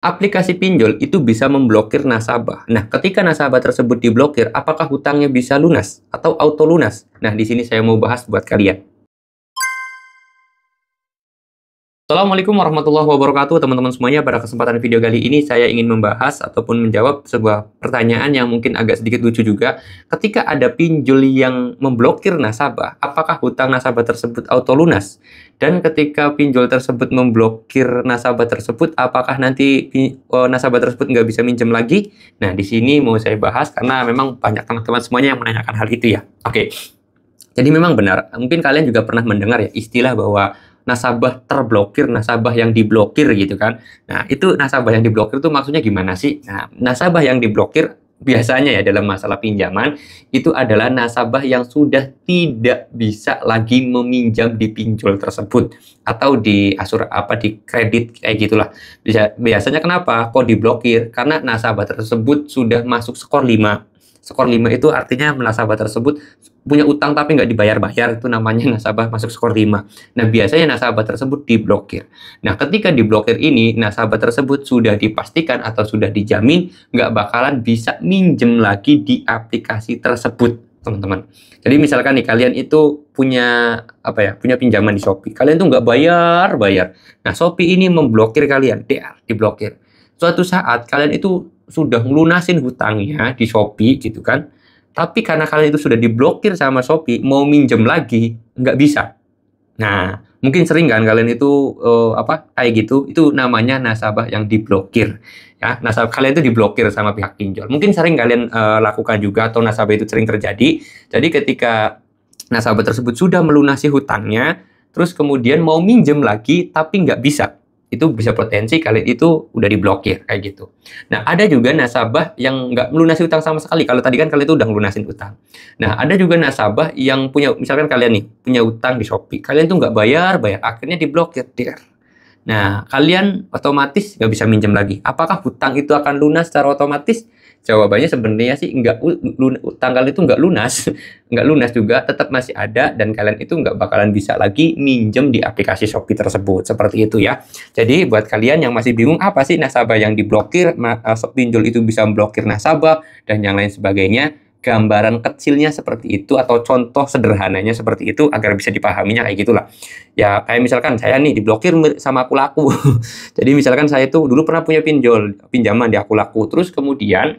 Aplikasi pinjol itu bisa memblokir nasabah. Nah, ketika nasabah tersebut diblokir, apakah hutangnya bisa lunas atau auto lunas? Nah, di sini saya mau bahas buat kalian. Assalamualaikum warahmatullahi wabarakatuh, teman-teman semuanya. Pada kesempatan video kali ini, saya ingin membahas ataupun menjawab sebuah pertanyaan yang mungkin agak sedikit lucu juga. Ketika ada pinjol yang memblokir nasabah, apakah hutang nasabah tersebut auto lunas? Dan ketika pinjol tersebut memblokir nasabah tersebut, apakah nanti nasabah tersebut nggak bisa minjem lagi? Nah, di sini mau saya bahas karena memang banyak teman-teman semuanya yang menanyakan hal itu ya. Oke. Jadi memang benar, mungkin kalian juga pernah mendengar ya istilah bahwa nasabah terblokir, nasabah yang diblokir gitu kan. Nah, itu nasabah yang diblokir itu maksudnya gimana sih? Nah, nasabah yang diblokir biasanya ya dalam masalah pinjaman itu adalah nasabah yang sudah tidak bisa lagi meminjam di pinjol tersebut atau di di kredit kayak gitulah. Biasanya kenapa kok diblokir? Karena nasabah tersebut sudah masuk skor 5. Skor 5 itu artinya nasabah tersebut punya utang tapi nggak dibayar-bayar, itu namanya nasabah masuk skor 5. Nah, biasanya nasabah tersebut diblokir. Nah, ketika diblokir ini, nasabah tersebut sudah dipastikan atau sudah dijamin nggak bakalan bisa minjem lagi di aplikasi tersebut, teman-teman. Jadi misalkan nih kalian itu punya punya pinjaman di Shopee, kalian tuh nggak bayar-bayar. Nah, Shopee ini memblokir kalian, diblokir. Suatu saat kalian itu sudah ngelunasin hutangnya di Shopee gitu kan, tapi karena kalian itu sudah diblokir sama Shopee, mau minjem lagi nggak bisa. Nah, mungkin sering kan kalian itu kayak gitu, itu namanya nasabah yang diblokir. Ya, nasabah kalian itu diblokir sama pihak pinjol. Mungkin sering kalian lakukan juga atau nasabah itu sering terjadi. Jadi ketika nasabah tersebut sudah melunasi hutangnya, terus kemudian mau minjem lagi tapi nggak bisa. Itu bisa potensi kalian itu udah diblokir kayak gitu. Nah, ada juga nasabah yang nggak melunasi utang sama sekali. Kalau tadi kan kalian itu udah melunasin utang. Nah, ada juga nasabah yang punya, misalkan kalian nih punya utang di Shopee, kalian tuh nggak bayar, akhirnya diblokir. Nah, kalian otomatis nggak bisa minjem lagi. Apakah hutang itu akan lunas secara otomatis? Jawabannya sebenarnya sih nggak, utang kalian itu nggak lunas, nggak lunas juga, tetap masih ada dan kalian itu nggak bakalan bisa lagi minjem di aplikasi Shopee tersebut. Seperti itu ya. Jadi buat kalian yang masih bingung apa sih nasabah yang diblokir, pinjol itu bisa memblokir nasabah dan yang lain sebagainya, gambaran kecilnya seperti itu atau contoh sederhananya seperti itu agar bisa dipahaminya kayak gitulah. Ya kayak misalkan saya nih diblokir sama aku laku. Jadi misalkan saya itu dulu pernah punya pinjaman di aku laku, terus kemudian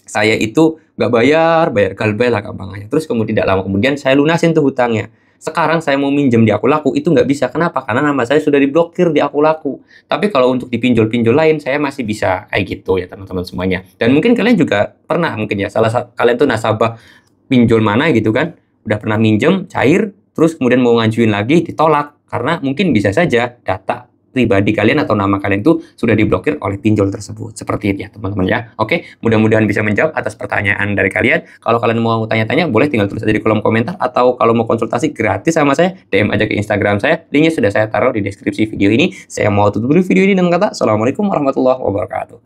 saya itu nggak bayar galbay lah gampangnya. Terus kemudian tidak lama kemudian saya lunasin tuh hutangnya. Sekarang saya mau minjem di aku laku itu nggak bisa. Kenapa? Karena nama saya sudah diblokir di aku laku. Tapi kalau untuk di pinjol-pinjol lain saya masih bisa kayak gitu ya teman-teman semuanya. Dan mungkin kalian juga pernah mungkin ya kalian tuh nasabah pinjol mana gitu kan, udah pernah minjem cair, terus kemudian mau ngajuin lagi ditolak karena mungkin bisa saja data pribadi kalian atau nama kalian itu sudah diblokir oleh pinjol tersebut. Seperti itu ya teman-teman ya. Oke, mudah-mudahan bisa menjawab atas pertanyaan dari kalian. Kalau kalian mau tanya-tanya boleh tinggal tulis aja di kolom komentar, atau kalau mau konsultasi gratis sama saya, DM aja ke Instagram saya. Linknya sudah saya taruh di deskripsi video ini. Saya mau tutup dulu video ini dengan kata Assalamualaikum warahmatullahi wabarakatuh.